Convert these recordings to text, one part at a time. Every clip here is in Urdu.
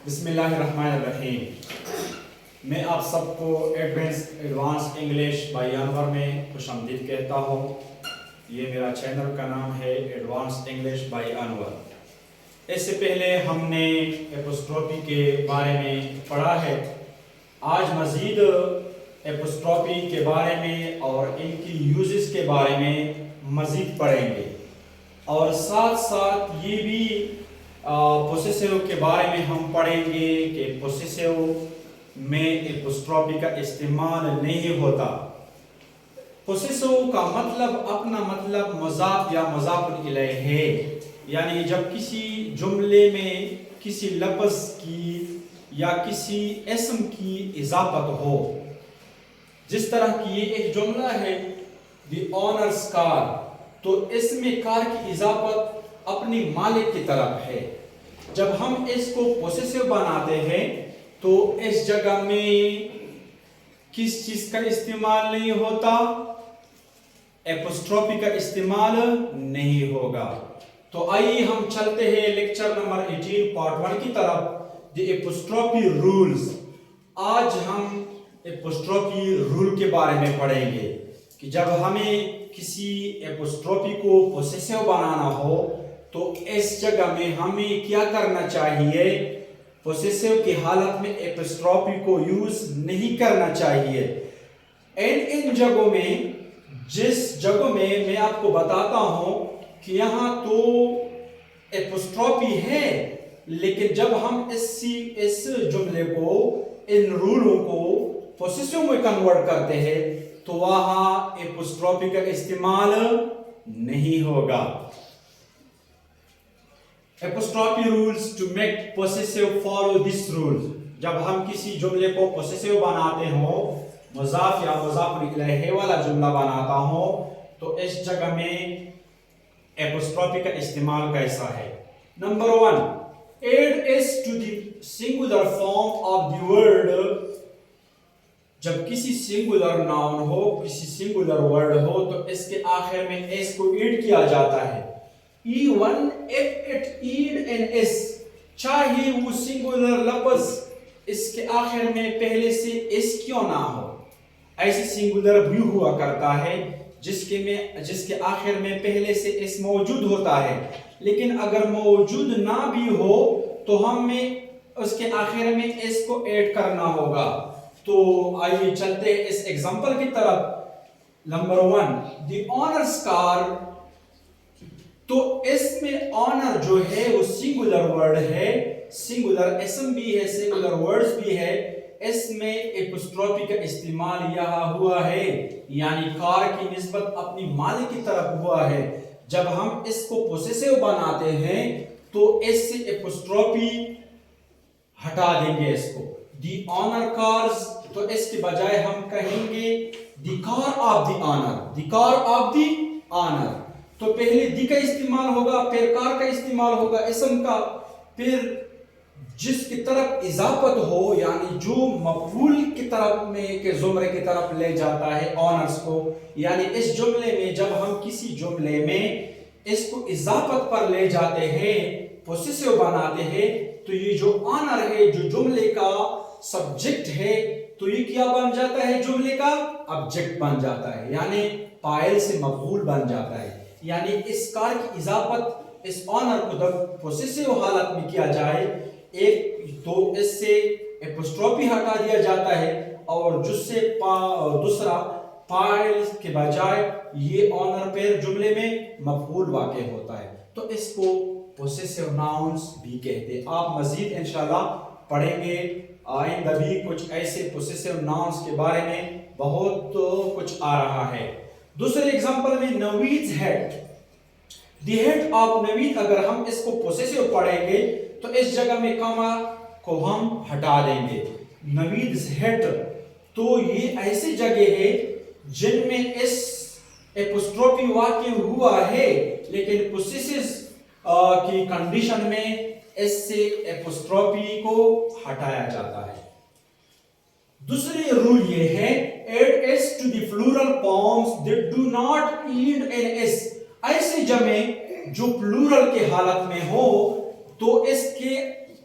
بسم اللہ الرحمن الرحیم۔ میں آپ سب کو ایڈوانس انگلش بائی انور میں خوش آمدید کہتا ہوں۔ یہ میرا چینل کا نام ہے ایڈوانس انگلش بائی انور۔ اس سے پہلے ہم نے ایپوسٹروفی کے بارے میں پڑھا ہے۔ آج مزید ایپوسٹروفی کے بارے میں اور ان کی یوزز کے بارے میں مزید پڑھیں گے، اور ساتھ ساتھ یہ بھی پوسیسیو کے بارے میں ہم پڑھیں گے کہ پوسیسیو میں ایپوسٹروفی کا استعمال نہیں ہوتا۔ پوسیسیو کا مطلب اپنا مطلب مضاف یا مضاف الیہ ہے، یعنی جب کسی جملے میں کسی لفظ کی یا کسی اسم کی اضافت ہو، جس طرح کی یہ ایک جملہ ہے دی آنرز کار، تو اس میں کار کی اضافت اپنی مالک کی طرف ہے۔ جب ہم اس کو پوسیسیو بناتے ہیں تو اس جگہ میں کس چیز کا استعمال نہیں ہوتا؟ ایپوسٹروفی کا استعمال نہیں ہوگا۔ تو آئیے ہم چلتے ہیں لیکچر نمبر 18 پارٹ 1 کی طرف، دی ایپوسٹروفی رولز۔ آج ہم ایپوسٹروفی رول کے بارے میں پڑھیں گے کہ جب ہمیں کسی ایپوسٹروفی کو پوسیسیو بنانا ہو تو اس جگہ میں ہمیں کیا کرنا چاہیے۔ پوسیسیو کی حالت میں ایپوسٹروفی کو یوز نہیں کرنا چاہیے۔ ان جگہوں میں، جس جگہوں میں میں آپ کو بتاتا ہوں کہ یہاں تو ایپوسٹروفی ہے، لیکن جب ہم اس جملے کو، ان رولوں کو پوسیسیو میں کنورٹ کرتے ہیں تو وہاں ایپوسٹروفی کا استعمال نہیں ہوگا۔ Apostrophe rules to make possessive follow this rule. جب ہم کسی جملے کو پوسیسیو بناتے ہوں، مضاف یا مضاف الیہ والا جملہ بناتا ہوں، تو اس جگہ میں ایپوسٹروفی کا استعمال کیسا ہے؟ Number 1، add s to the singular form of the word. جب کسی سنگولر ناؤن ہو، کسی سنگولر ورڈ ہو، تو اس کے آخر میں ایس کو ایڈ کیا جاتا ہے۔ Even if it add an s, چاہے وہ سنگولر لفظ اس کے آخر میں پہلے سے ایس کیوں نہ ہو۔ ایسے سنگولر بھی ہوا کرتا ہے جس کے آخر میں پہلے سے ایس موجود ہوتا ہے، لیکن اگر موجود نہ بھی ہو تو ہمیں اس کے آخر میں ایس کو ایڈ کرنا ہوگا۔ تو آئیے چلتے ہیں اس ایگزامپل کی طرف۔ نمبر 1، دی آنرز کار۔ تو اس میں آنر جو ہے وہ سنگولر ورڈ ہے، سنگولر اسم بھی ہے، سنگولر ورڈز بھی ہے۔ اس میں ایپوسٹروفی کا استعمال یہاں ہوا ہے، یعنی کار کی نسبت اپنی مالک کی طرف ہوا ہے۔ جب ہم اس کو پوسیسیو بناتے ہیں تو اس سے ایپوسٹروفی ہٹا دیں گے اس کو۔ دی آنر کارز، تو اس کے بجائے ہم کہیں گے the car of the owner, the car of the owner. تو پہلے دی کا استعمال ہوگا، پھر کار کا استعمال ہوگا اسم کا، پھر جس کی طرف اضافت ہو، یعنی جو مفعول کی طرف میں کے زمرے کی طرف لے جاتا ہے آنرز کو، یعنی اس جملے میں جب ہم کسی جملے میں اس کو اضافت پر لے جاتے ہیں، پوسیسیو بناتے ہیں، تو یہ جو آنر ہے، جو جملے کا سبجیکٹ ہے، تو یہ کیا بن جاتا ہے؟ جملے کا آبجیکٹ بن جاتا ہے، یعنی فاعل سے مفعول بن جاتا ہے۔ یعنی اس کار کی اضافت اس آنر کو جب پوسیسیو حالت میں کیا جائے، تو اس سے ایپوسٹروفی ہٹا دیا جاتا ہے، اور جس سے دوسرا فاعل کے بجائے یہ آنر پھر جملے میں مفعول واقع ہوتا ہے، تو اس کو پوسیسیو ناؤنز بھی کہتے ہیں۔ آپ مزید انشاءاللہ پڑھیں گے، آئندہ بھی کچھ ایسے پوسیسیو ناؤنز کے بارے میں بہت کچھ آ رہا ہے۔ دوسرے ایگزامپل میں نوید's ہیٹ۔ دی ہیٹ آف نوید، اگر ہم اس کو پوسیسیو پڑھیں گے تو اس جگہ میں کاما کو ہم ہٹا دیں گے۔ نوید's ہیٹ، تو یہ ایسی جگہ ہے جن میں اس ایپوسٹروفی واقع ہوا ہے، لیکن پوسیسیو کی کنڈیشن میں اس سے ایپوسٹروفی کو ہٹایا جاتا ہے۔ دوسری رول یہ ہے، add s to the plural forms that do not add an s. ایسے جمع جو پلورل کے حالت میں ہو تو اس کے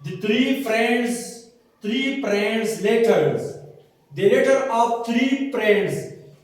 The three friends letters, the letter of three friends,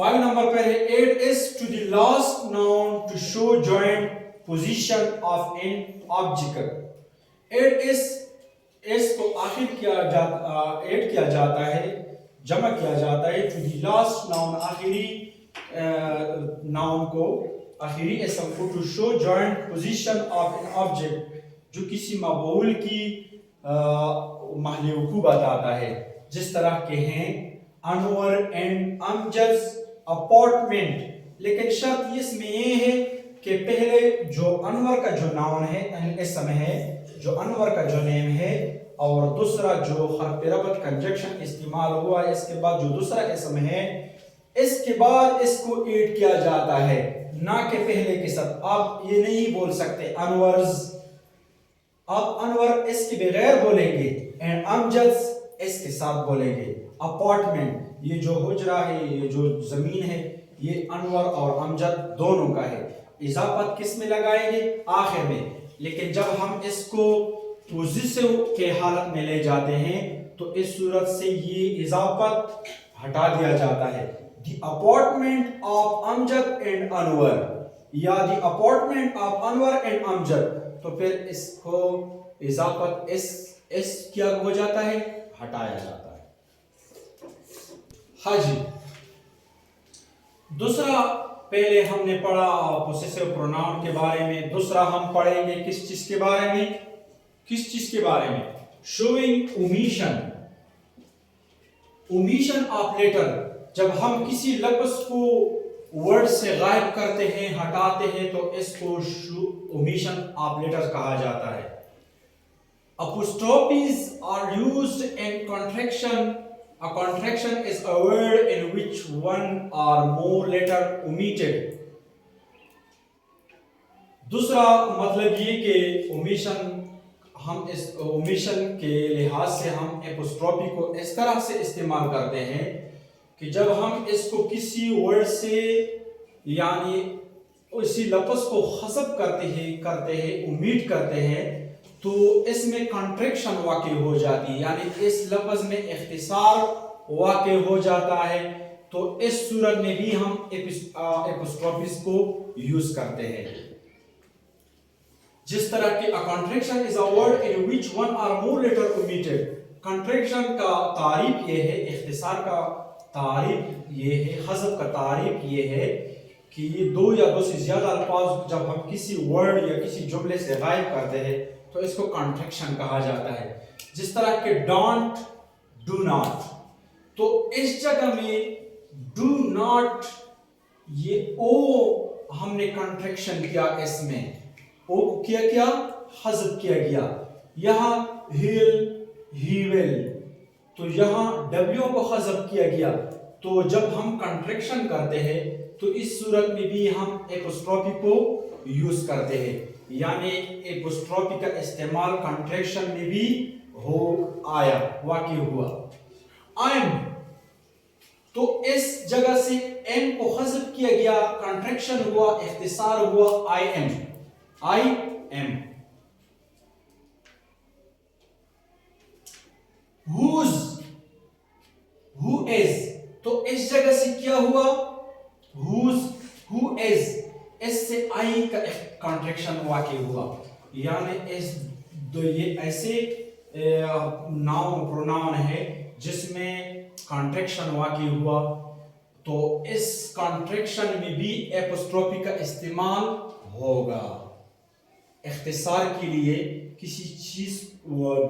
5 number پر ہے add s to the last noun to show joint position of an object. add s کو آخر ایڈ کیا جاتا ہے، جمع کیا جاتا ہے to the last noun، آخری ناؤن کو، آخری اسم کو to show joint position of an object، جو کسی مفعول کی محل وقوع بتاتا ہے، جس طرح کے ہیں انور اینڈ امجد's اپارٹمنٹ۔ لیکن شرط اس میں یہ ہے کہ پہلے جو انور کا جو ناؤن ہے، اسم ہے، جو انور کا جو نیم ہے، اور دوسرا جو حرف ربط کنجکشن استعمال ہوا ہے، اس کے بعد جو دوسرا اسم ہے، اس کے بعد اس کو ایڈ کیا جاتا ہے، نہ کہ پہلے کے ساتھ۔ آپ یہ نہیں بول سکتے انورز، آپ انور اس کے بغیر بولیں گے، اینڈ امجد اس کے ساتھ بولیں گے۔ اپارٹمنٹ، یہ جو حجرہ ہے، یہ جو زمین ہے، یہ انور اور امجد دونوں کا ہے۔ اضافت کس میں لگائیں گے؟ آخر میں۔ لیکن جب ہم اس کو پوزیسو کے حالت میں لے جاتے ہیں تو اس صورت سے یہ اضافت ہٹا دیا جاتا ہے۔ دی اپارٹمنٹ آف امجد اینڈ انور، یا دی اپارٹمنٹ آف انور اینڈ امجد، تو پھر اس کو اضافت اس کیا ہو جاتا ہے، ہٹایا جاتا ہے۔ ہاں جی، دوسرا پہلے ہم نے پڑھا پوسیسو پروناؤن کے بارے میں، دوسرا ہم پڑھیں گے کس چیز کے بارے میں؟ کس چیز کے بارے میں؟ Showing omission, omission of letter. جب ہم کسی لفظ کو ورڈ سے غائب کرتے ہیں، ہٹاتے ہیں، تو اس کو اومیشن آف لیٹر کہا جاتا ہے۔ Apostrophes are used in contraction. A contraction is a word in which one or more letter omitted. دوسرا مطلب یہ کہ اومیشن، ہم اس اومیشن کے لحاظ سے ہم اپوسٹروفی کو اس طرح سے استعمال کرتے ہیں کہ جب ہم اس کو کسی ورڈ سے، یعنی اسی لفظ کو حذف کرتے ہیں، اومیٹ کرتے ہیں، تو اس میں کنٹریکشن واقع ہو جاتی ہے، یعنی اس لفظ میں اختصار واقع ہو جاتا ہے، تو اس صورت میں بھی ہم اپوسٹروفیز کو یوز کرتے ہیں۔ جس طرح کہ a contraction is a word in which one or more letter omitted. Contraction کا تعریف یہ ہے، اختصار کا تعریف یہ ہے، حذف کا تعریف یہ ہے کہ یہ دو یا دو سے زیادہ الفاظ جب ہم کسی ورڈ یا کسی جملے سے غائب کرتے ہیں تو اس کو کنٹریکشن کہا جاتا ہے۔ جس طرح کہ ڈونٹ، ڈو ناٹ، تو اس جگہ میں ڈو ناٹ، یہ او ہم نے کنٹریکشن کیا، اس میں او کو کیا حذف کیا گیا۔ یہاں ہیل، ہی ول، تو یہاں ڈبلیو کو حذف کیا گیا۔ تو جب ہم کنٹریکشن کرتے ہیں تو اس صورت میں بھی ہم اپوسٹروفی کو یوز کرتے ہیں، یعنی اپوسٹروفی کا استعمال کنٹریکشن میں بھی واقع ہوا۔ آئی ایم، تو اس جگہ سے ایم کو حذف کیا گیا، کنٹریکشن ہوا، اختصار ہوا I am, I am. whose، who is، تو اس جگہ سے کیا ہوا، whose، who is، اس سے آئی کا کنٹریکشن واقع ہوا، یعنی یہ ایسے ناؤن پروناؤن ہے جس میں کنٹریکشن واقع ہوا، تو اس کنٹریکشن میں بھی اپوسٹروفی کا استعمال ہوگا اختصار کے لیے، کسی چیز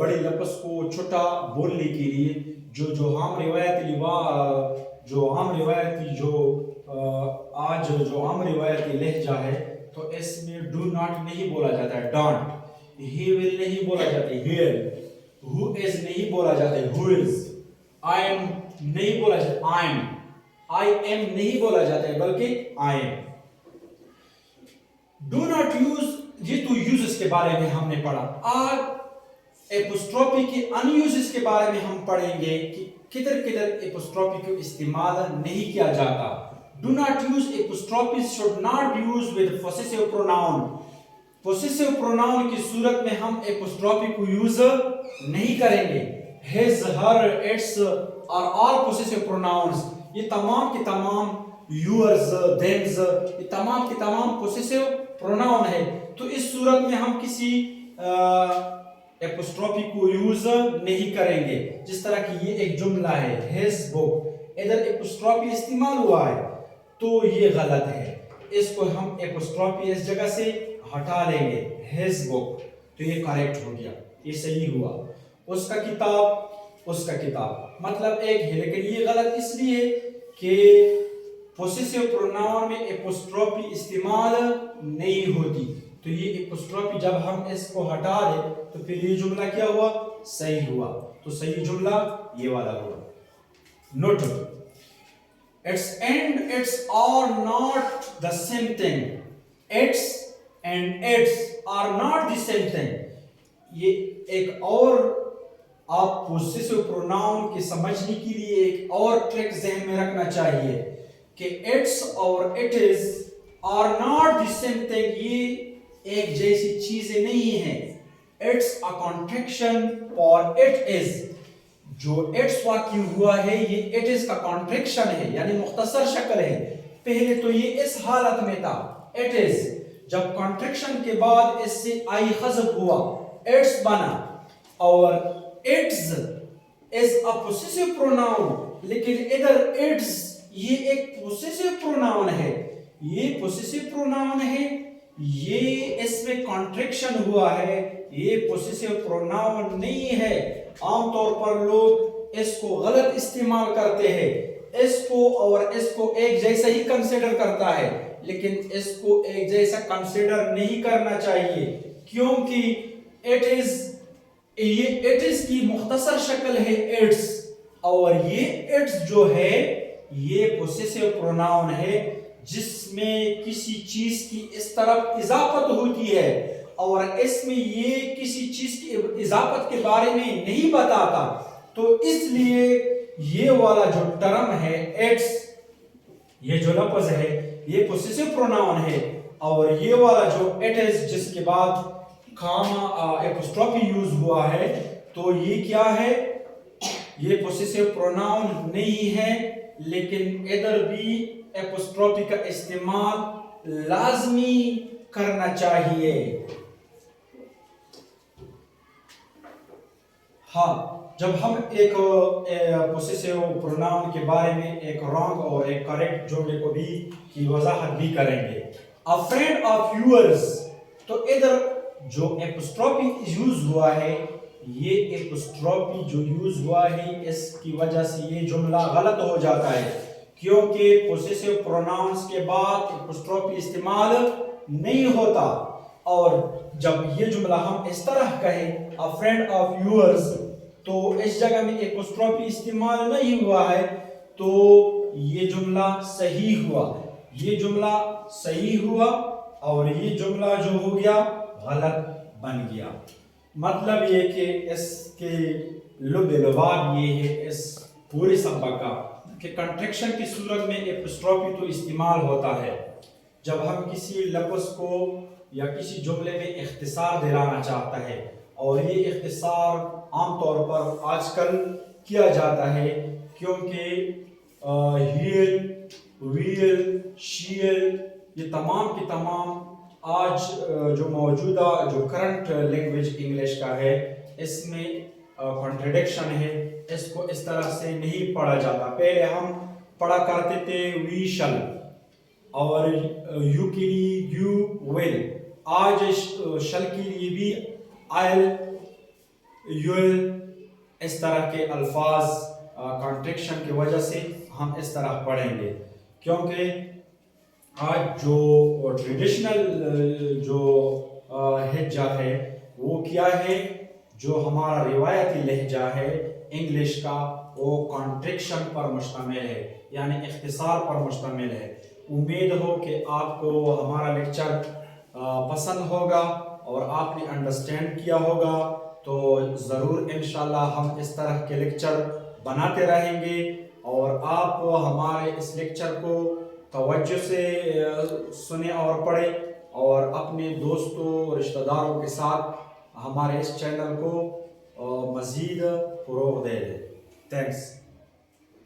بڑے لفظ کو چھوٹا بولنے کے لیے۔ جو عام روایتی لہجہ ہے، تو اس میں ڈو ناٹ نہیں بولا جاتا ہے، ڈانٹ، ہی ول نہیں بولا جاتا ہے، ہیئر، ہو از نہیں بولا جاتا ہے، ہو از، آئی ایم نہیں بولا جاتا، آئی ایم نہیں بولا جاتا ہے، بلکہ I am. Do not use, یہ تو یوزز کے بارے میں ہم نے پڑھا۔ آج اپوسٹروفی کے ان یوزز کے بارے میں ہم پڑھیں گے کہ کدھر اپوسٹروفی کو استعمال نہیں کیا جاتا۔ Do not use apostrophes should not use with possessive pronoun. possessive pronoun کی صورت میں ہم apostrophe کو یوز نہیں کریں گے۔ his، her، its اور all possessive pronouns، یہ تمام کے تمام yours, them's, یہ تمام کے تمام possessive pronoun ہے. تو اس صورت میں ہم کسی اپوسٹروفی کو یوز نہیں کریں گے. جس طرح کہ یہ ایک جملہ ہے his book, ادھر اپوسٹروفی استعمال ہوا ہے تو یہ غلط ہے. اس کو ہم اپوسٹروفی اس جگہ سے ہٹا لیں گے his book, تو یہ کریکٹ ہو گیا, یہ صحیح ہوا. اس کا کتاب مطلب ایک ہے, لیکن یہ غلط اس لیے کہ پوسیسیو پروناؤن میں اپوسٹروفی استعمال نہیں ہوتی. تو یہ اپوسٹروفی جب ہم اس کو ہٹا دیں تو پھر یہ جملہ کیا ہوا, صحیح ہوا. تو صحیح جملہ یہ والا ہوا. Note, its and its are not the same thing. Its and its are not the same thing. یہ ایک اور آپ پوسیسیو پروناؤن کے سمجھنے کے لیے ایک اور ٹرک ذہن میں رکھنا چاہیے کہ اٹس اور it is are not the same thing, یہ ایک جیسی چیزیں نہیں ہیں. It's a contraction for it is, جو اٹس واقع ہوا ہے یہ اٹ از کا کانٹریکشن ہے, یعنی مختصر شکل ہے. پہلے تو یہ اس حالت میں تھا اٹ از, جب کانٹریکشن کے بعد اس سے آئی حذف ہوا اٹس بنا, اور اٹس از ا پوسیسیو پروناؤن. لیکن ادھر اٹس یہ ایک پوسیسیو پروناؤن ہے, یہ پوسیسیو پروناؤن ہے, یہ اس میں کانٹریکشن ہوا ہے, یہ پوسیسیو پروناؤن نہیں ہے. عام طور پر لوگ اس کو غلط استعمال کرتے ہیں, اس کو اور اس کو ایک جیسا ہی کنسیڈر کرتا ہے, لیکن اس کو ایک جیسا کنسیڈر نہیں کرنا چاہیے, کیونکہ اٹ از, یہ اٹ از کی مختصر شکل ہے اٹس, اور یہ اٹس جو ہے یہ پوسیسیو پروناؤن ہے جس میں کسی چیز کی اس طرف اضافت ہوتی ہے, اور اس میں یہ کسی چیز کی اضافت کے بارے میں نہیں بتاتا. تو اس لیے یہ والا جو ٹرم ہے ایٹس, یہ جو لفظ ہے یہ پوسیسیو پروناؤن ہے, اور یہ والا جو اٹ از جس کے بعد کاما اپوسٹروفی یوز ہوا ہے, تو یہ کیا ہے, یہ پوسیسیو پروناؤن نہیں ہے. لیکن ادھر بھی اپوسٹروفی کا استعمال لازمی کرنا چاہیے. ہاں, جب ہم ایک پوسیسیو پروناؤن کے بارے میں ایک رانگ اور ایک کریکٹ جملے کو بھی کی وضاحت بھی کریں گے. A friend of yours, تو ادھر جو اپوسٹروفی یوز ہوا ہے, یہ اپوسٹروفی جو یوز ہوا ہے اس کی وجہ سے یہ جملہ غلط ہو جاتا ہے, کیونکہ پوسیسیو پروناؤنس کے بعد اپوسٹروفی استعمال نہیں ہوتا. اور جب یہ جملہ ہم اس طرح کہیں a friend of yours, تو اس جگہ میں اپوسٹروفی استعمال نہیں ہوا ہے, تو یہ جملہ صحیح ہوا, یہ جملہ صحیح ہوا, اور یہ جملہ جو ہو گیا غلط بن گیا. مطلب یہ کہ اس کے لب لباب یہ ہے اس پورے سبق کا کہ کنٹریکشن کی صورت میں اپوسٹروفی تو استعمال ہوتا ہے جب ہم کسی لفظ کو یا کسی جملے میں اختصار دلانا چاہتا ہے, اور یہ اختصار عام طور پر آج کل کیا جاتا ہے کیونکہ ہیل, ویل, شیل, یہ تمام کی تمام آج جو موجودہ جو کرنٹ لینگویج انگلش کا ہے اس میں کنٹریڈکشن ہے, اس کو اس طرح سے نہیں پڑھا جاتا. پہلے ہم پڑھا کرتے تھے وی شل, اور یو کے لیے یو ول, آج شل کے لیے بھی آئل, یول, اس طرح کے الفاظ کنٹریکشن کی وجہ سے ہم اس طرح پڑھیں گے, کیونکہ آج جو ٹریڈیشنل جو لہجہ ہے وہ کیا ہے, جو ہمارا روایتی لہجہ ہے انگلش کا, وہ کنٹریکشن پر مشتمل ہے, یعنی اختصار پر مشتمل ہے. امید ہو کہ آپ کو ہمارا لیکچر پسند ہوگا اور آپ نے انڈرسٹینڈ کیا ہوگا. تو ضرور انشاءاللہ ہم اس طرح کے لیکچر بناتے رہیں گے, اور آپ ہمارے اس لیکچر کو توجہ سے سنیں اور پڑھیں, اور اپنے دوستوں رشتہ داروں کے ساتھ ہمارے اس چینل کو مزید فروغ دیں. تھینکس.